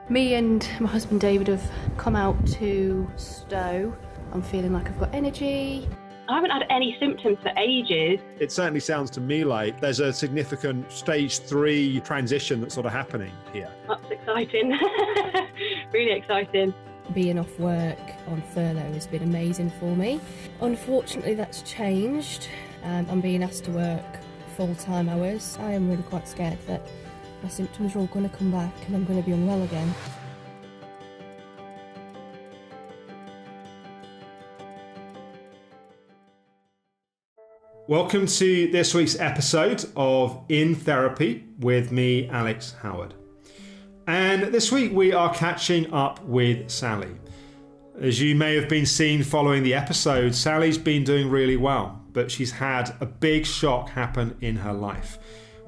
Me and my husband David have come out to Stowe. I'm feeling like I've got energy. I haven't had any symptoms for ages. It certainly sounds to me like there's a significant stage 3 transition that's sort of happening here. That's exciting. Really exciting. Being off work on furlough has been amazing for me. Unfortunately, that's changed. I'm being asked to work full-time hours. I am really quite scared that my symptoms are all going to come back and I'm going to be unwell again. Welcome to this week's episode of In Therapy with me, Alex Howard. And this week we are catching up with Sally. As you may have been seen following the episode, Sally's been doing really well, but she's had a big shock happen in her life.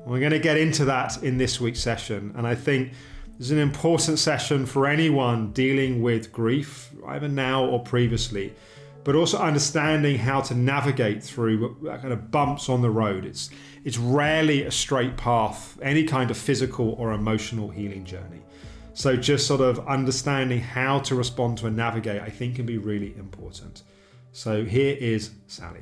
We're going to get into that in this week's session, and I think this is an important session for anyone dealing with grief, either now or previously, but also understanding how to navigate through kind of bumps on the road. It's rarely a straight path, any kind of physical or emotional healing journey. So just sort of understanding how to respond to and navigate, I think, can be really important. So here is Sally.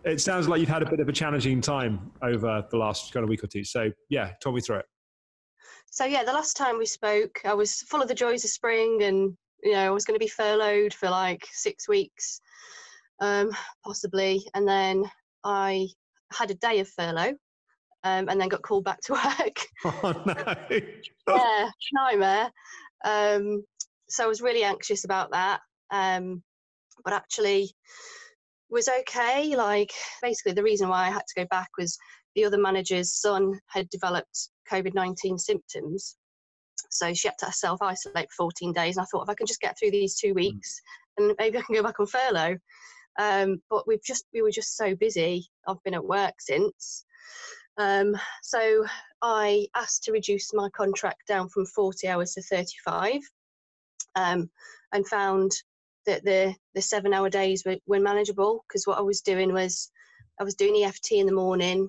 It sounds like you've had a bit of a challenging time over the last kind of week or two. So yeah, talk me through it. So yeah, the last time we spoke, I was full of the joys of spring, and I was going to be furloughed for like 6 weeks, possibly. And then I had a day of furlough, and then got called back to work. Oh no! Yeah, nightmare. So I was really anxious about that, but actually was okay. Like, basically the reason why I had to go back was the other manager's son had developed COVID-19 symptoms, so she had to self-isolate for 14 days, and I thought, if I can just get through these 2 weeks and maybe I can go back on furlough. But we were just so busy. I've been at work since, so I asked to reduce my contract down from 40 hours to 35, and found that the 7-hour days were manageable, because what I was doing was I was doing EFT in the morning,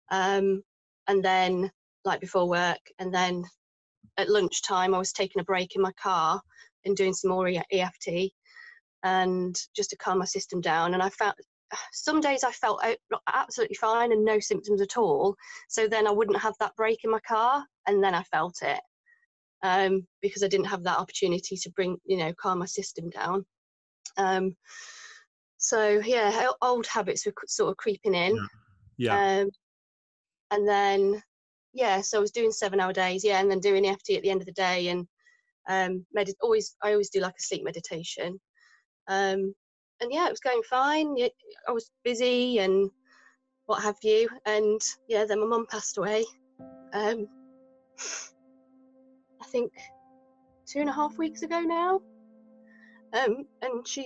and then like before work, and then at lunchtime I was taking a break in my car and doing some more EFT, and just to calm my system down. And I found some days I felt absolutely fine and no symptoms at all, so then I wouldn't have that break in my car, and then I felt it, because I didn't have that opportunity to calm my system down. So yeah, old habits were sort of creeping in. Yeah. And then so I was doing 7-hour days, and then doing EFT at the end of the day, and I always do like a sleep meditation, and yeah, it was going fine. I was busy and what have you, and then my mum passed away, I think 2.5 weeks ago now. And she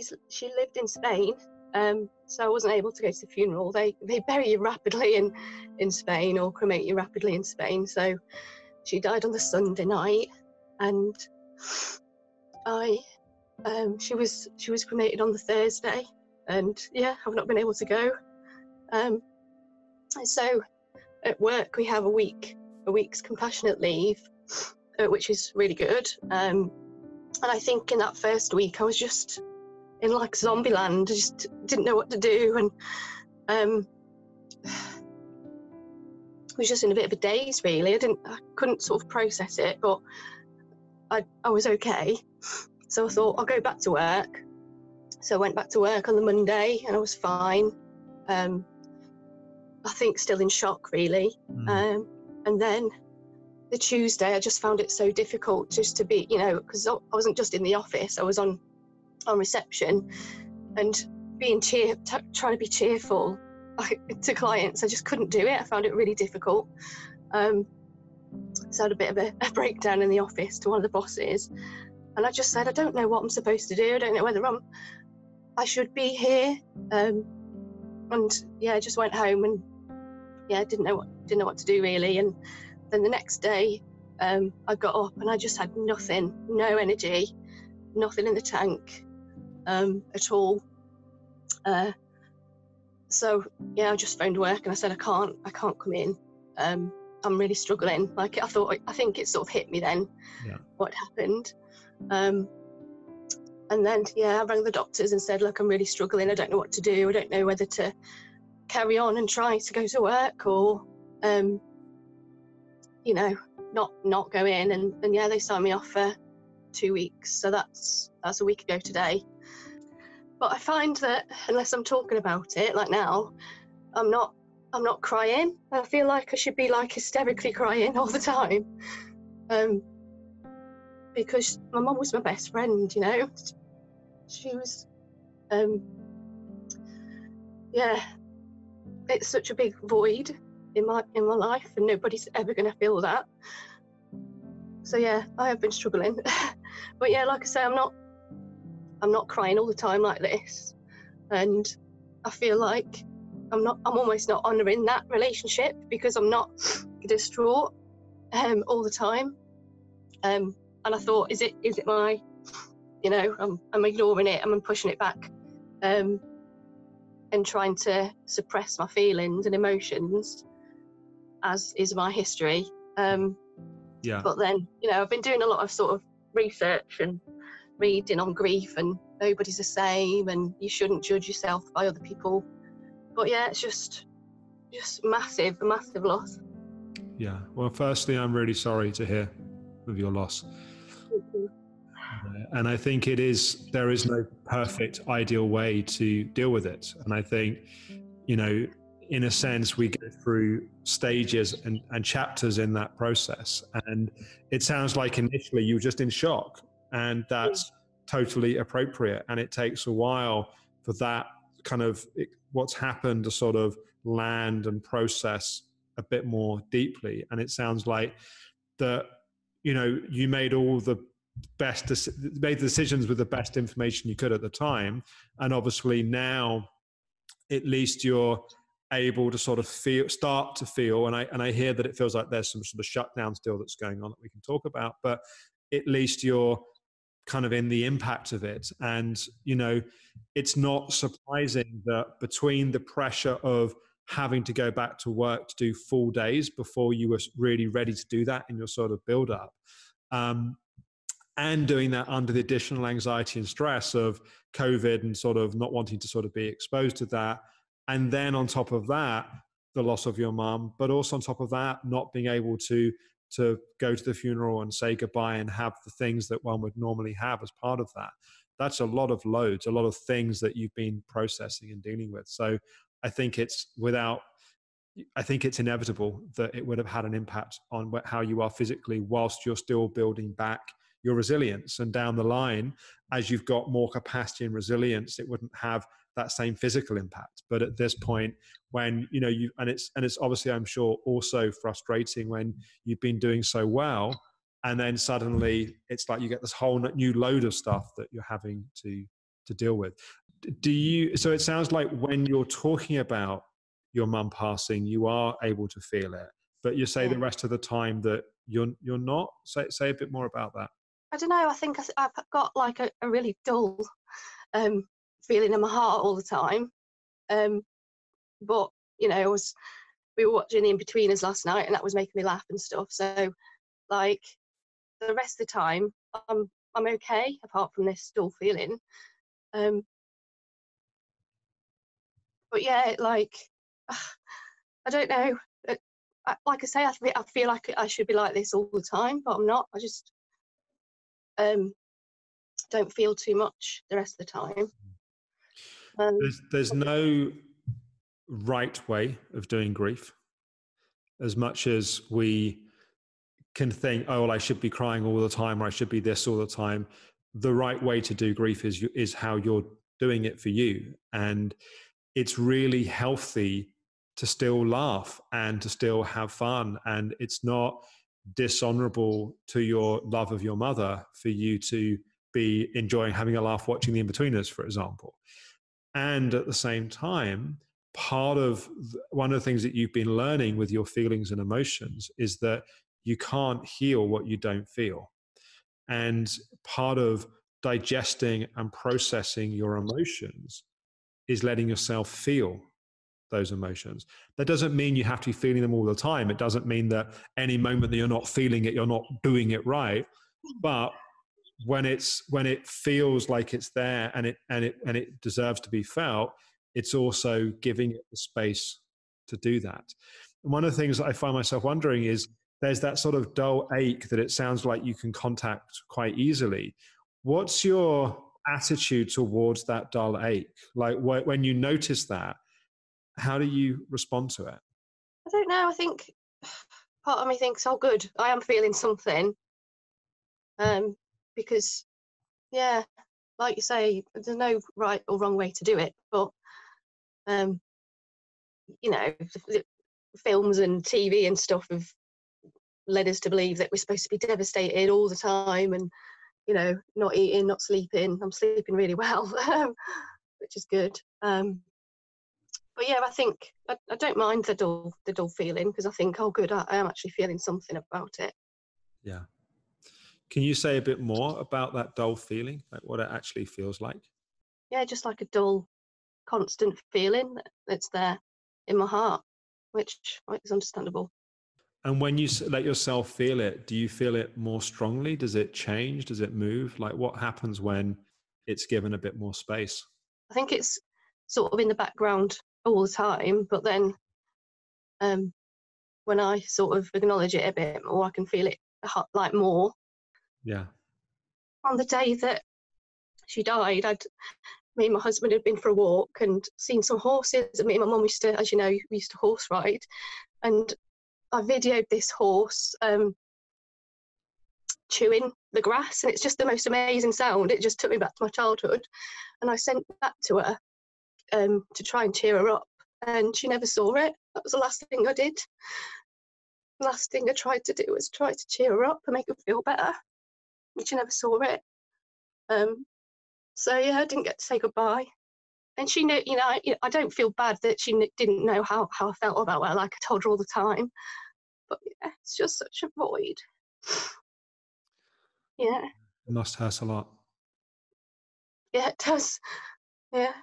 lived in Spain, so I wasn't able to go to the funeral. They bury you rapidly in Spain, or cremate you rapidly in Spain. So she died on the Sunday night, and she was cremated on the Thursday, and I've not been able to go. So at work we have a week's compassionate leave, which is really good. And I think in that first week I was just in like zombie land. I just didn't know what to do, and was just in a bit of a daze, really. I couldn't sort of process it, but I was okay. So I thought, I'll go back to work. So I went back to work on the Monday, and I was fine. I think still in shock, really. And then the Tuesday, I just found it so difficult just to be, because I wasn't just in the office, I was on reception, and trying to be cheerful to clients. I just couldn't do it. I found it really difficult. So I had a bit of a breakdown in the office to one of the bosses, and I just said, I don't know what I'm supposed to do. I don't know whether I should be here. And I just went home, and didn't know what to do, really. And then the next day, I got up and I just had nothing, no energy, nothing in the tank. at all. So yeah, I just phoned work and I said I can't come in. I'm really struggling. Like I think it sort of hit me then, what happened. And then yeah, I rang the doctors and said, look, I'm really struggling. I don't know what to do. I don't know whether to carry on and try to go to work or you know, not go in. And yeah, they signed me off for 2 weeks. So that's a week ago today. But I find that unless I'm talking about it, like now, I'm not crying. I feel like I should be like hysterically crying all the time. Because my mum was my best friend, you know. She was yeah, it's such a big void in my life, and nobody's ever gonna fill that. So yeah, I have been struggling. But yeah, like I say, I'm not crying all the time like this, and I feel like I'm almost not honouring that relationship because I'm not distraught all the time. And I thought, is it my, you know, I'm ignoring it, I'm pushing it back, and trying to suppress my feelings and emotions, as is my history. But then, you know, I've been doing a lot of sort of research and reading on grief, and nobody's the same, and you shouldn't judge yourself by other people. But yeah, it's just massive loss. Yeah. Well, firstly, I'm really sorry to hear of your loss. Thank you. And I think there is no perfect, ideal way to deal with it. And I think, you know, in a sense, we go through stages and chapters in that process. And it sounds like initially you were just in shock, and that's totally appropriate. And it takes a while for that kind of what's happened to sort of land and process a bit more deeply. And it sounds like that, you know, you made all the made the decisions with the best information you could at the time. And obviously now, at least you're able to sort of start to feel, and I hear that it feels like there's some sort of shutdown still that's going on that we can talk about, but at least you're kind of in the impact of it. And, you know, it's not surprising that between the pressure of having to go back to work to do full days before you were really ready to do that in your sort of build up, and doing that under the additional anxiety and stress of COVID and sort of not wanting to sort of be exposed to that. And then on top of that, the loss of your mum, but also on top of that, not being able to go to the funeral and say goodbye and have the things that one would normally have as part of that. That's a lot of loads, a lot of things that you've been processing and dealing with. So I think it's inevitable that it would have had an impact on how you are physically whilst you're still building back your resilience. And down the line, as you've got more capacity and resilience, it wouldn't have that same physical impact. But at this point, when, you know, it's obviously, I'm sure, also frustrating when you've been doing so well, and then suddenly it's like you get this whole new load of stuff that you're having to deal with. So it sounds like when you're talking about your mum passing, you are able to feel it, but you say the rest of the time that you're not. Say a bit more about that. I don't know. I think I've got like a really dull feeling in my heart all the time. But you know, we were watching The Inbetweeners last night, and that was making me laugh and stuff. So, like, the rest of the time, I'm okay, apart from this dull feeling. But yeah, like, I don't know. Like I say, I feel like I should be like this all the time, but I'm not. I just don't feel too much the rest of the time. There's no right way of doing grief. As much as we can think, oh, well, I should be crying all the time, or I should be this all the time, the right way to do grief is how you're doing it for you. And it's really healthy to still laugh and to still have fun. And it's not dishonorable to your love of your mother for you to be enjoying having a laugh watching The Inbetweeners, for example. And at the same time, one of the things that you've been learning with your feelings and emotions is that you can't heal what you don't feel. And part of digesting and processing your emotions is letting yourself feel those emotions. That doesn't mean you have to be feeling them all the time. It doesn't mean that any moment that you're not feeling it, you're not doing it right. But when it feels like it's there and it deserves to be felt, it's also giving it the space to do that. And one of the things that I find myself wondering is, there's that sort of dull ache that it sounds like you can contact quite easily. What's your attitude towards that dull ache? Like when you notice that, how do you respond to it? I don't know. I think part of me thinks, oh, good, I am feeling something. Because, yeah, like you say, there's no right or wrong way to do it. But, you know, films and TV and stuff have led us to believe that we're supposed to be devastated all the time and, you know, not eating, not sleeping. I'm sleeping really well, which is good. But yeah, I think I don't mind the dull feeling, because I think, oh, good, I am actually feeling something about it. Yeah. Can you say a bit more about that dull feeling, like what it actually feels like? Yeah, just like a dull, constant feeling that's there in my heart, which is understandable. And when you let yourself feel it, do you feel it more strongly? Does it change? Does it move? Like, what happens when it's given a bit more space? I think it's sort of in the background all the time, but then when I sort of acknowledge it a bit more, I can feel it like more. Yeah. On the day that she died, me and my husband had been for a walk and seen some horses. And me and my mum used to, as you know, we used to horse ride. And I videoed this horse chewing the grass, and it's just the most amazing sound. It just took me back to my childhood. And I sent that to her to try and cheer her up. And she never saw it. That was the last thing I did. The last thing I tried to do was try to cheer her up and make her feel better. And she never saw it. So yeah, I didn't get to say goodbye. And she knew, I don't feel bad that she didn't know how I felt about her. Like, I told her all the time. But yeah, it's just such a void. Yeah. It must hurt a lot. Yeah, it does. Yeah.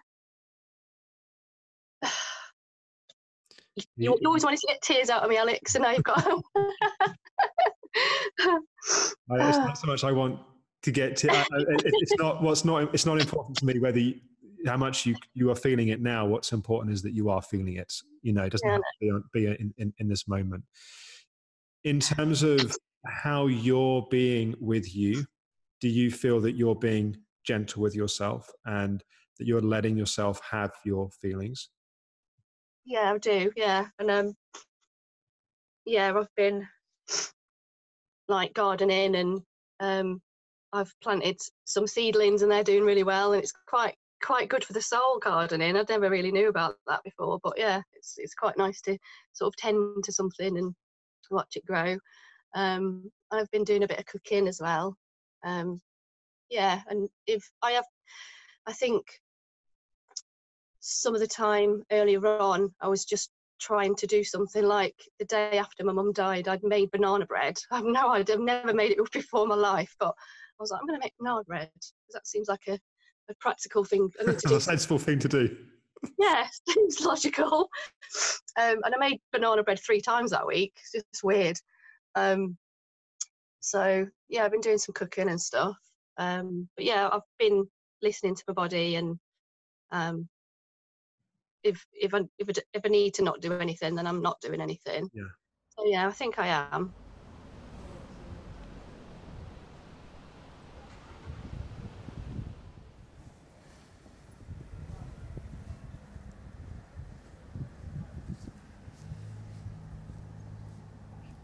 You always wanted to get tears out of me, Alex, and now you've got It's not so much I want to get to. It's not important to me whether how much you are feeling it now. What's important is that you are feeling it. You know, it doesn't have to be in this moment. In terms of how you're being with you, do you feel that you're being gentle with yourself and that you're letting yourself have your feelings? Yeah, I do. Yeah, and yeah, I've been like gardening, and I've planted some seedlings, and they're doing really well, and it's quite good for the soul, gardening. I never really knew about that before, but yeah, it's quite nice to sort of tend to something and watch it grow. I've been doing a bit of cooking as well. Yeah, and I think some of the time earlier on, I was just trying to do something. Like the day after my mum died, I'd made banana bread. I've never made it before in my life, but I was like, I'm going to make banana bread, because that seems like a practical thing I need to do. A sensible thing to do. Yeah, seems logical. And I made banana bread 3 times that week. It's just weird. So yeah, I've been doing some cooking and stuff. But yeah, I've been listening to my body, and if I need to not do anything, then I'm not doing anything. Yeah. So yeah, I think I am.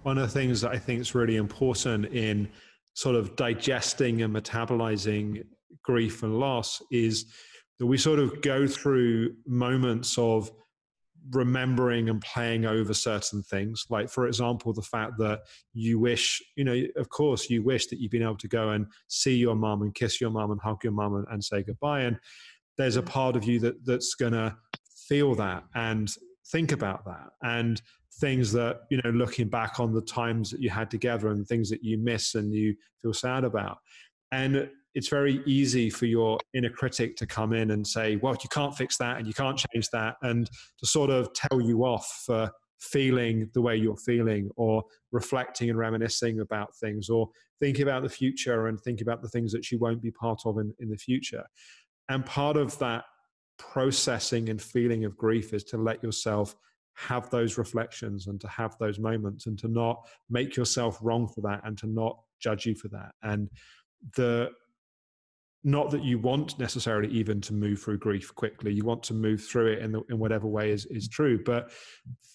One of the things that I think is really important in sort of digesting and metabolizing grief and loss is that we sort of go through moments of remembering and playing over certain things. Like, for example, the fact that you wish, of course, you wish that you've been able to go and see your mum and kiss your mum and hug your mum and say goodbye. And there's a part of you that's going to feel that and think about that, and things that, looking back on the times that you had together and things that you miss and you feel sad about. And it's very easy for your inner critic to come in and say, well, you can't fix that and you can't change that, and to sort of tell you off for feeling the way you're feeling, or reflecting and reminiscing about things, or thinking about the future and thinking about the things that you won't be part of in the future. And part of that processing and feeling of grief is to let yourself have those reflections and to have those moments, and to not make yourself wrong for that, and to not judge you for that. And not that you want necessarily even to move through grief quickly. You want to move through it in whatever way is true. But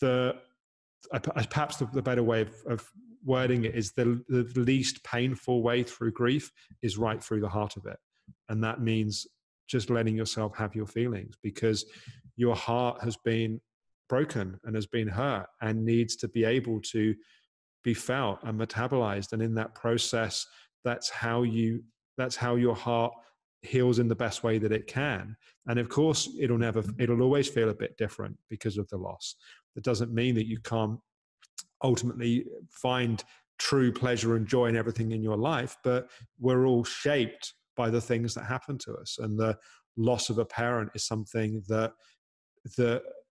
perhaps the better way of wording it is the least painful way through grief is right through the heart of it. And that means just letting yourself have your feelings, because your heart has been broken and has been hurt and needs to be able to be felt and metabolized. And in that process, that's how your heart heals in the best way that it can. And of course, it'll always feel a bit different because of the loss. That doesn't mean that you can't ultimately find true pleasure and joy in everything in your life, but we're all shaped by the things that happen to us. And the loss of a parent is something that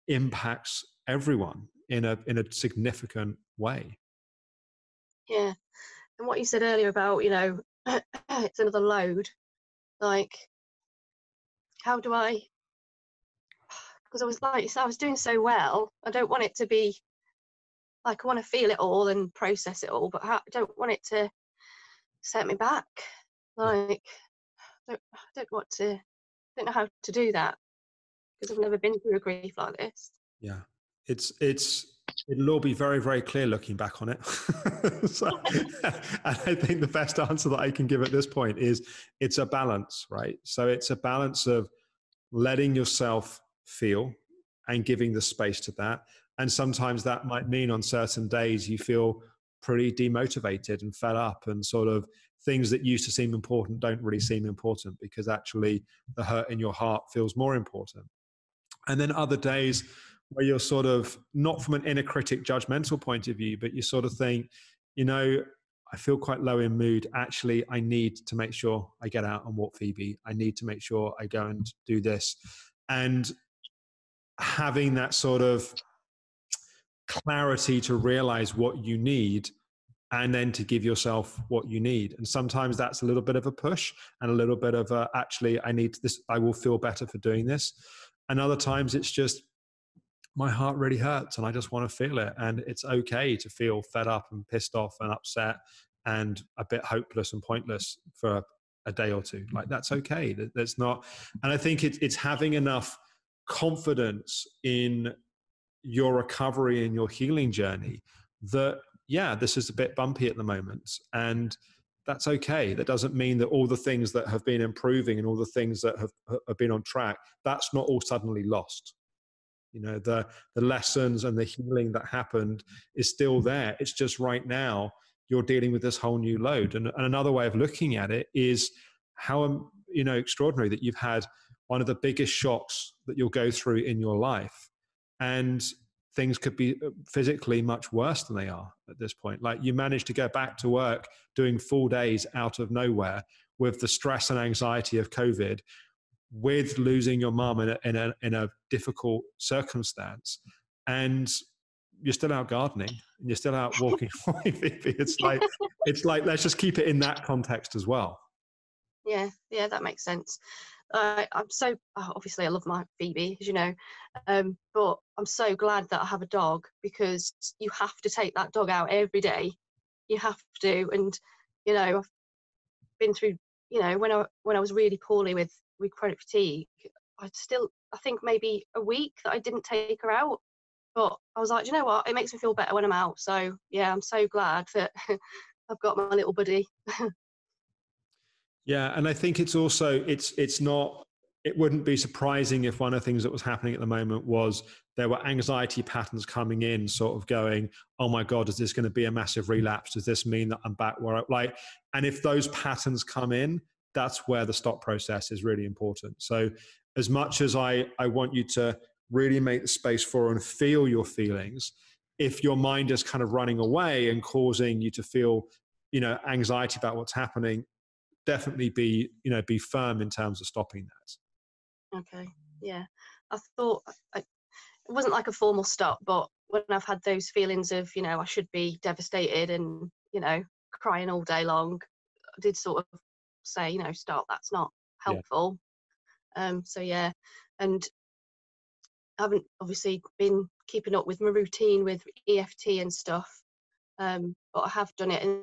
impacts everyone in a significant way. Yeah. And what you said earlier about, it's another load. Like, how do I, because I was like, I was doing so well. I don't want it to be like, I want to feel it all and process it all, but I don't want it to set me back. Like, I don't know how to do that, because I've never been through a grief like this. Yeah. It'll all be very, very clear looking back on it. And I think the best answer that I can give at this point is it's a balance, right? So it's a balance of letting yourself feel and giving the space to that. And sometimes that might mean on certain days you feel pretty demotivated and fed up, and sort of things that used to seem important don't really seem important, because actually the hurt in your heart feels more important. And then other days where you're sort of, not from an inner critic judgmental point of view, but you sort of think, I feel quite low in mood. Actually, I need to make sure I get out and walk Phoebe. I need to make sure I go and do this. And having that sort of clarity to realize what you need, and then to give yourself what you need. And sometimes that's a little bit of a push and a little bit of actually, I need this. I will feel better for doing this. And other times it's just, my heart really hurts and I just want to feel it. And it's okay to feel fed up and pissed off and upset and a bit hopeless and pointless for a day or two. Like, that's okay. That's not, and I think it's having enough confidence in your recovery and your healing journey that, yeah, this is a bit bumpy at the moment, and that's okay. That doesn't mean that all the things that have been improving and all the things that have been on track, that's not all suddenly lost. The lessons and the healing that happened is still there. It's just right now you're dealing with this whole new load. And another way of looking at it is how, extraordinary that you've had one of the biggest shocks that you'll go through in your life. And things could be physically much worse than they are at this point. Like, you managed to go back to work doing full days out of nowhere with the stress and anxiety of COVID, with losing your mum in a difficult circumstance, and you're still out gardening and you're still out walking. It's like let's just keep it in that context as well. Yeah, that makes sense. I'm so, obviously I love my Phoebe, as you know, but I'm so glad that I have a dog, because you have to take that dog out every day. You have to. And I've been through, when I was really poorly with chronic fatigue, I think maybe a week that I didn't take her out, but I was like, you know what, it makes me feel better when I'm out. So yeah, I'm so glad that I've got my little buddy. Yeah, and I think it's also, it's not, it wouldn't be surprising if one of the things that was happening at the moment was there were anxiety patterns coming in, sort of going, oh my God, is this going to be a massive relapse? Does this mean that I'm back where and if those patterns come in, that's where the stop process is really important. So as much as I want you to really make the space for and feel your feelings, if your mind is kind of running away and causing you to feel, anxiety about what's happening, definitely be firm in terms of stopping that. Okay. Yeah. I thought it wasn't like a formal stop, but when I've had those feelings of, I should be devastated and, crying all day long, I did sort of say, stop, that's not Yeah. helpful. So yeah. And I haven't obviously been keeping up with my routine with EFT and stuff. But I have done it in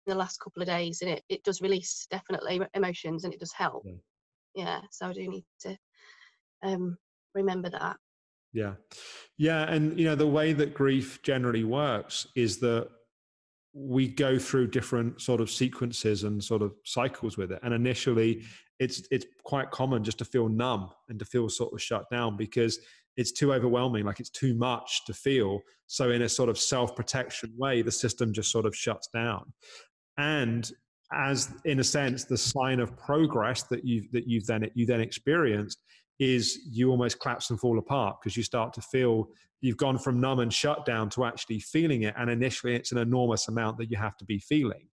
the last couple of days, and it does release definitely emotions, and it does help. Yeah. So I do need to remember that. Yeah. Yeah. And, the way that grief generally works is that we go through different sort of sequences and sort of cycles with it. And initially it's quite common just to feel numb and to feel sort of shut down because it's too overwhelming, like it's too much to feel. So in a sort of self-protection way, the system just sort of shuts down. And as in a sense, the sign of progress that you then experienced is you almost collapse and fall apart because you start to feel you've gone from numb and shut down to actually feeling it. And initially it's an enormous amount that you have to be feeling.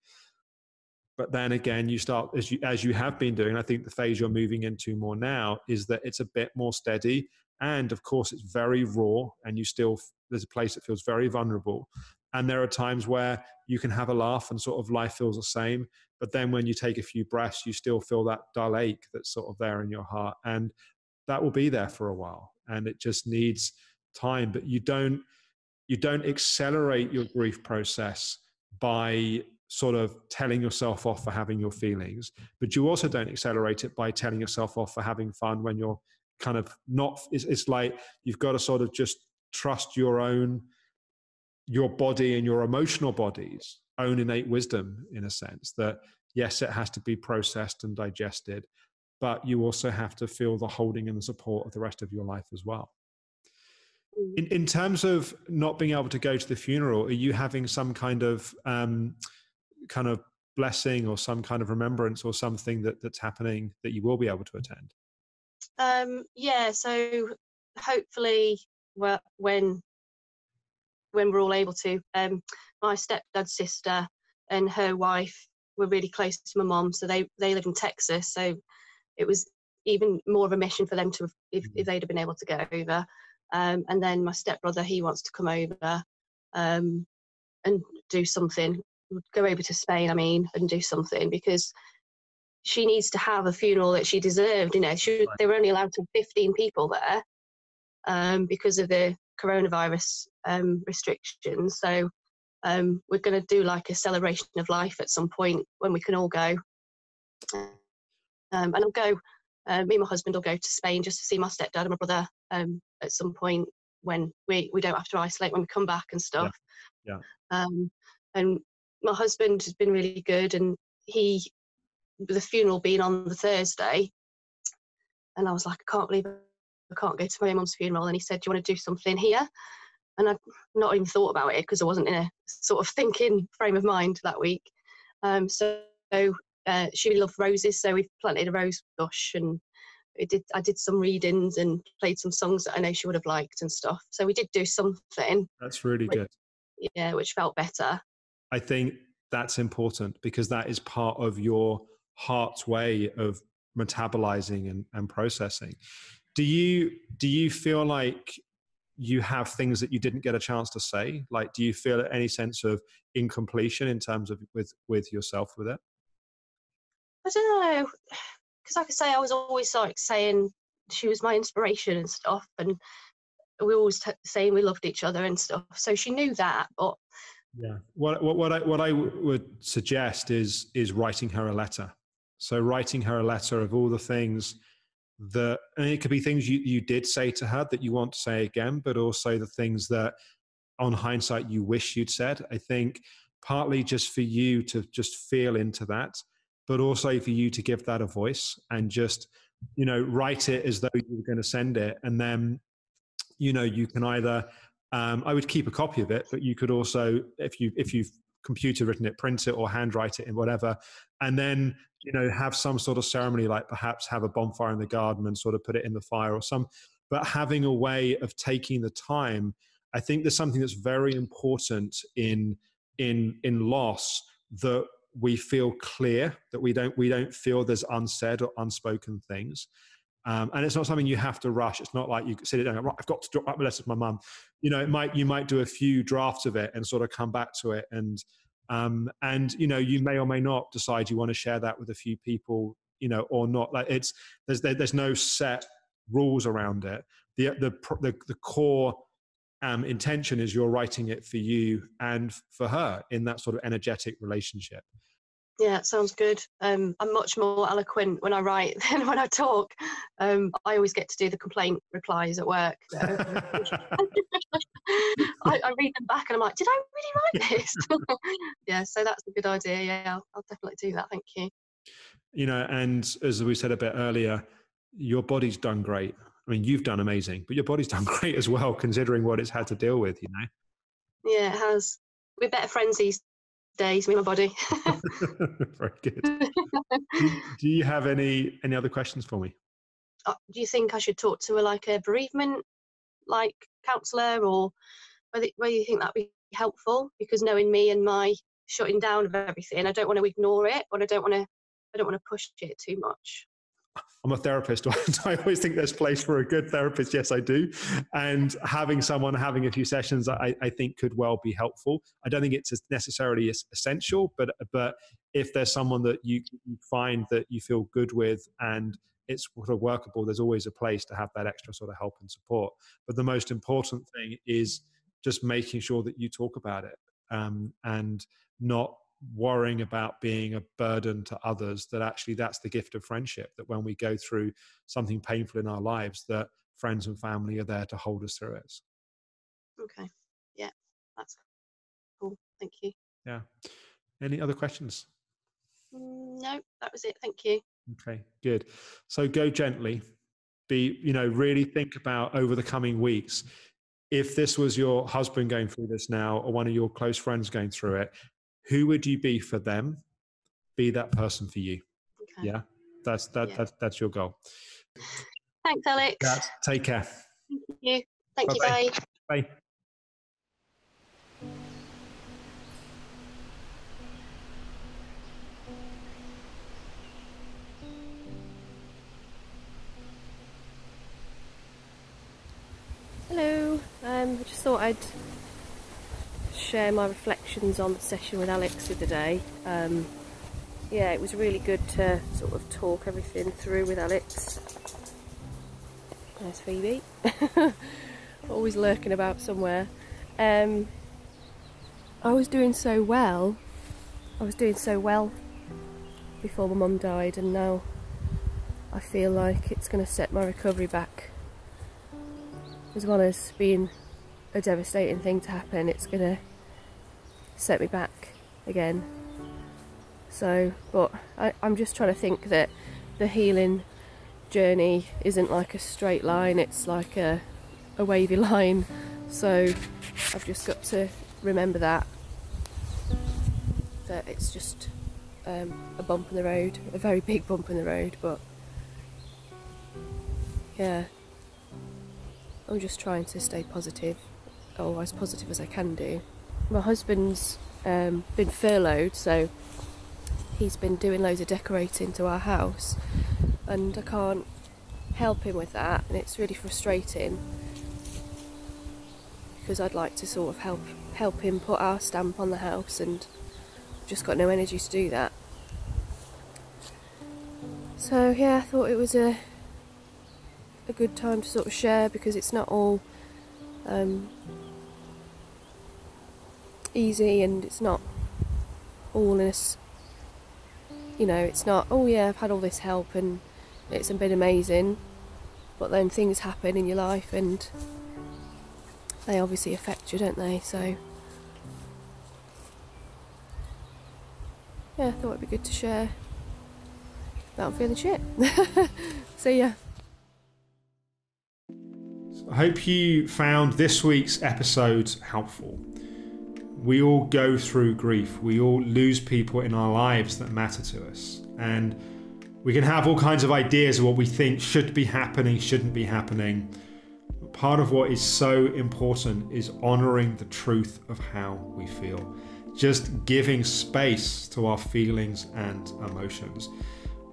But then again, you start, as you have been doing, I think the phase you're moving into more now is that it's a bit more steady. And of course, it's very raw and there's a place that feels very vulnerable. And there are times where you can have a laugh and sort of life feels the same. But then when you take a few breaths, you still feel that dull ache that's sort of there in your heart. And that will be there for a while. And it just needs time. But you don't accelerate your grief process by sort of telling yourself off for having your feelings, but you also don't accelerate it by telling yourself off for having fun when you're kind of not. It's like you've got to sort of just trust your body and your emotional body's own innate wisdom, in a sense that yes, it has to be processed and digested, but you also have to feel the holding and the support of the rest of your life as well. In terms of not being able to go to the funeral, are you having some kind of blessing or some kind of remembrance or something that's happening that you will be able to attend? Yeah. So hopefully, when we're all able to, my stepdad's sister and her wife were really close to my mum, so they live in Texas. So it was even more of a mission for them to, if they'd have been able to get over. And then my stepbrother, he wants to come over and do something, go over to Spain, and do something, because she needs to have a funeral that she deserved. They were only allowed to have 15 people there because of the coronavirus restrictions. So we're going to do like a celebration of life at some point when we can all go. And I'll go, me and my husband will go to Spain just to see my stepdad and my brother at some point when we don't have to isolate when we come back and stuff. Yeah. And my husband has been really good, and the funeral being on the Thursday, and I was like, I can't believe I can't go to my mum's funeral. And he said, do you want to do something here? And I'd not even thought about it because I wasn't in a sort of thinking frame of mind that week. So she really loved roses, so we planted a rose bush, and I did some readings and played some songs that I know she would have liked and stuff. So we did do something. That's really good. Yeah, which felt better. I think that's important because that is part of your heart's way of metabolizing and processing. Do you feel like you have things that you didn't get a chance to say? Like, do you feel any sense of incompletion in terms of with yourself with it? I don't know, because like I say, I was always like saying she was my inspiration and stuff, and we always saying we loved each other and stuff. So she knew that, but yeah. What I would suggest is writing her a letter. So writing her a letter of all the things that, and it could be things you did say to her that you want to say again, but also the things that on hindsight you wish you'd said. I think partly just for you to just feel into that, but also for you to give that a voice and just, write it as though you were going to send it. And then, you can either, I would keep a copy of it, but you could also, if you've computer written it, print it or handwrite it in whatever, and then, have some sort of ceremony, like perhaps have a bonfire in the garden and sort of put it in the fire or but having a way of taking the time. I think there's something that's very important in loss that we feel clear, that we don't feel there's unsaid or unspoken things. And it's not something you have to rush. It's not like you sit it down, right, I've got to drop my lesson with my mum. You know, you might do a few drafts of it and sort of come back to it. And you know, you may or may not decide you want to share that with a few people, you know, or not. Like there's no set rules around it. The core intention is you're writing it for you and for her in that sort of energetic relationship. Yeah, it sounds good. I'm much more eloquent when I write than when I talk. I always get to do the complaint replies at work. I read them back and I'm like, did I really write this? Yeah, so that's a good idea. Yeah, I'll definitely do that. Thank you. You know, and as we said a bit earlier, your body's done great. I mean, you've done amazing, but your body's done great as well, considering what it's had to deal with, you know? Yeah, it has. We're better friends these days, me and my body. Very good. Do you have any other questions for me? Do you think I should talk to a bereavement counsellor, or whether you think that'd be helpful? Because knowing me and my shutting down of everything, I don't want to ignore it, but I don't want to push it too much. I'm a therapist. I always think there's place for a good therapist. Yes, I do. And having a few sessions, I think could well be helpful. I don't think it's necessarily essential, but if there's someone that you find that you feel good with and it's sort of workable, there's always a place to have that extra sort of help and support. But the most important thing is just making sure that you talk about it, and not worrying about being a burden to others. That actually, that's the gift of friendship, that when we go through something painful in our lives, that friends and family are there to hold us through it. Okay. Yeah, that's cool. Thank you. Yeah. Any other questions? No, that was it. Thank you. Okay, good. So go gently. Really think about over the coming weeks, if this was your husband going through this now, or one of your close friends going through it, who would you be for them? Be that person for you. Okay. Yeah, that's your goal. Thanks, Alex. Take care. Thank you. Thank you. Bye-bye. Bye. Bye. Hello, I just thought I'd share my reflections on the session with Alex of the day. Yeah, it was really good to sort of talk everything through with Alex. There's Phoebe, always lurking about somewhere. I was doing so well before my mum died, and now I feel like it's going to set my recovery back. As well as being a devastating thing to happen, it's going to set me back again. So, but I'm just trying to think that the healing journey isn't like a straight line, it's like a wavy line. So I've just got to remember that it's just a bump in the road, a very big bump in the road, but yeah. I'm just trying to stay positive, or as positive as I can do. My husband's been furloughed, so he's been doing loads of decorating to our house, and I can't help him with that, and it's really frustrating because I'd like to sort of help him put our stamp on the house, and I've just got no energy to do that. So yeah, I thought it was a good time to sort of share, because it's not all easy, and it's not all in it's not, oh yeah, I've had all this help and it's been amazing, but then things happen in your life and they obviously affect you, don't they? So yeah, I thought it'd be good to share that I'm feeling shit. So yeah. I hope you found this week's episode helpful. We all go through grief. We all lose people in our lives that matter to us. And we can have all kinds of ideas of what we think should be happening, shouldn't be happening. But part of what is so important is honouring the truth of how we feel. just giving space to our feelings and emotions.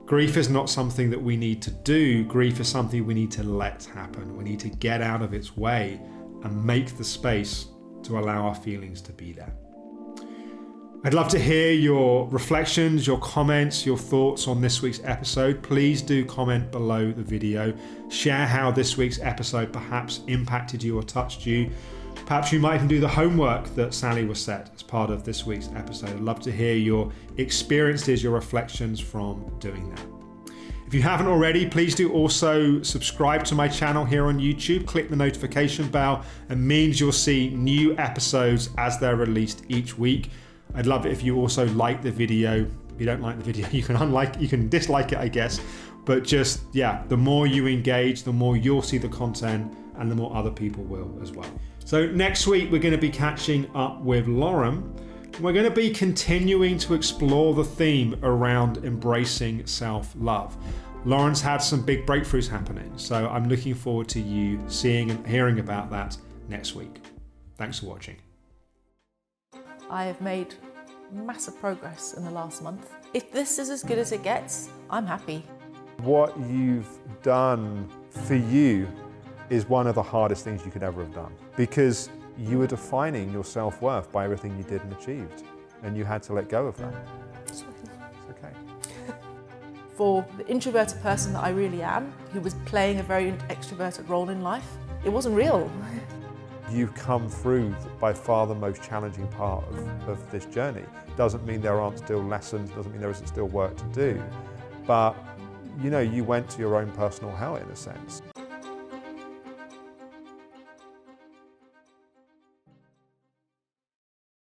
Grief is not something that we need to do. Grief is something we need to let happen. We need to get out of its way and make the space to allow our feelings to be there. I'd love to hear your reflections, your comments, your thoughts on this week's episode. Please do comment below the video. Share how this week's episode perhaps impacted you or touched you. Perhaps you might even do the homework that Sally was set as part of this week's episode. I'd love to hear your experiences, your reflections from doing that. If you haven't already, please do also subscribe to my channel here on YouTube. Click the notification bell. It means you'll see new episodes as they're released each week. I'd love it if you also like the video. If you don't like the video, you can dislike it, I guess. But just, yeah, the more you engage, the more you'll see the content and the more other people will as well. So next week, we're going to be catching up with Lauren. We're going to be continuing to explore the theme around embracing self-love. Lauren's had some big breakthroughs happening, so I'm looking forward to you seeing and hearing about that next week. Thanks for watching. I have made massive progress in the last month. If this is as good as it gets, I'm happy. What you've done for you is one of the hardest things you could ever have done, because you were defining your self-worth by everything you did and achieved, and you had to let go of that. It's okay. For the introverted person that I really am, who was playing a very extroverted role in life, it wasn't real. You've come through by far the most challenging part of this journey. Doesn't mean there aren't still lessons, doesn't mean there isn't still work to do, but you know, you went to your own personal hell in a sense.